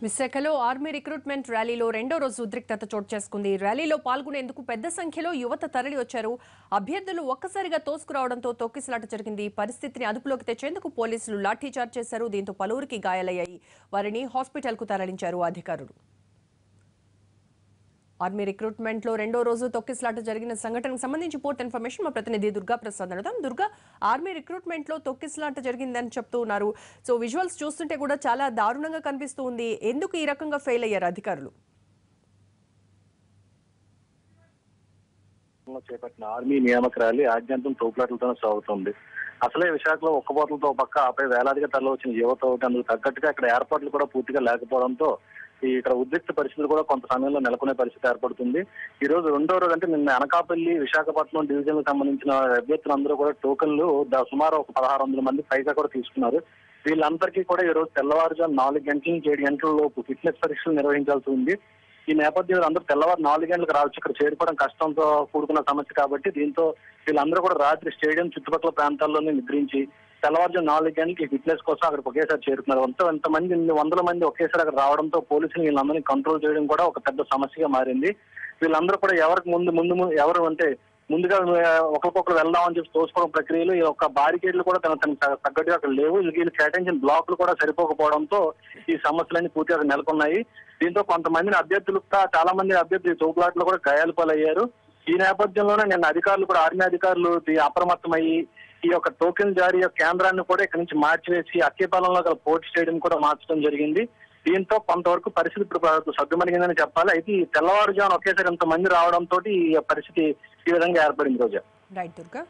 విశాఖలో army recruitment ర్యాలీలో రెండో రోజు ఉద్రిక్తత చోటు చేసుకుంది. ర్యాలీలో పాల్గొనేందుకు పెద్ద సంఖ్యలో యువత తరలి వచ్చారు. అభ్యర్థులు ఒక్కసారిగా తోసుకురావడంతో తొక్కిసలాట జరిగింది. పరిస్థితిని అదుపులోకి తెచ్చేందుకు పోలీసులు లాఠీచార్జ్ చేశారు. దీంతో పలువురికి గాయాలయ్యాయి. వారిని హాస్పిటల్కు తరలించారు అధికారులు. ఆర్మీ రిక్రూట్మెంట్ లో రెండో రోజు తొక్కిసలాట జరిగిన సంఘటనకు సంబంధించి పూర్తి ఇన్ఫర్మేషన్ మా ప్రతినిధి దుర్గా ప్రసాద్ అడుగుదాం. దుర్గా, ఆర్మీ రిక్రూట్మెంట్ లో తొక్కిసలాట జరిగిందని చెప్తూ ఉన్నారు. సో విజువల్స్ చూస్తుంటే కూడా చాలా దారుణంగా కనిపిస్తూ ఉంది. ఎందుకు ఈ రకంగా ఫెయిల్ అయ్యారు అధికారులు? చేపట్టిన ఆర్మీ నియామక ర్యాలీ ఆద్యంతం తోపులాటలతోనే సాగుతుంది. అసలే విశాఖలో ఒక్కబోట్లతో పక్క ఆపై వేలాదిగా తరలి వచ్చిన యువత అందుకు తగ్గట్టుగా ఇక్కడ ఏర్పాట్లు కూడా పూర్తిగా లేకపోవడంతో ఇక్కడ ఉద్రిక్త పరిస్థితులు కూడా కొంత సమయంలో నెలకొనే పరిస్థితి ఏర్పడుతుంది. ఈ రోజు రెండో రోజు అంటే నిన్న అనకాపల్లి విశాఖపట్నం డివిజన్ కు సంబంధించిన అభ్యర్థులందరూ కూడా టోకన్లు సుమారు ఒక 1600 మంది పైగా కూడా తీసుకున్నారు. వీళ్ళందరికీ కూడా ఈ రోజు తెల్లవారుజాము 4 గంటల నుంచి 7 గంటల లోపు ఫిట్నెస్ పరీక్షలు నిర్వహించాల్సి ఉంది. ఈ నేపథ్యంలో అందరూ తెల్లవారు 4 గంటలకు రావచ్చు. ఇక్కడ చేరుకోవడం కష్టంతో కూడుకున్న సమస్య కాబట్టి దీంతో వీళ్ళందరూ కూడా రాత్రి స్టేడియం చుట్టుపక్కల ప్రాంతాల్లోనే నిద్రించి తెల్లవారుజాము 4 గంటలకి ఫిట్నెస్ కోసం అక్కడికి ఒకేసారి చేరుకున్నారు. ఎంతమంది 100 మంది ఒకేసారి అక్కడ రావడంతో పోలీసులు వీళ్ళందరినీ కంట్రోల్ చేయడం కూడా ఒక పెద్ద సమస్యగా మారింది. వీళ్ళందరూ కూడా ఎవరికి ఎవరు అంటే ముందుగా ఒకరికొకరు వెళ్దామని చెప్పి తోసుకోవడం ప్రక్రియలు ఈ యొక్క బారికేడ్లు కూడా తనకు తగ్గట్టుగా అక్కడ లేవు. వీళ్ళు కేటాయించిన బ్లాక్లు కూడా సరిపోకపోవడంతో ఈ సమస్యలన్నీ పూర్తిగా నెలకొన్నాయి. దీంతో కొంతమందిని అభ్యర్థులు చాలా మంది అభ్యర్థులు తోపులాట్లు కూడా గాయాల పాలయ్యారు. ఈ నేపథ్యంలోనే నిన్న అధికారులు కూడా ఆర్మీ అధికారులు అప్రమత్తమయ్యి ఈ యొక్క టోకెన్ జారీ కేంద్రాన్ని కూడా ఇక్కడ నుంచి మార్చివేసి అక్కేపాలెంలో గల పోర్ట్ స్టేడియం కూడా మార్చడం జరిగింది. దీంతో కొంతవరకు పరిస్థితి ఇప్పుడు సర్దుమణిగిందని చెప్పాలి. అయితే ఈ తెల్లవారుజామున ఒకేసారి ఇంతమంది రావడంతో ఈ పరిస్థితి ఈ విధంగా ఏర్పడింది. రోజా. రైట్ దుర్గా.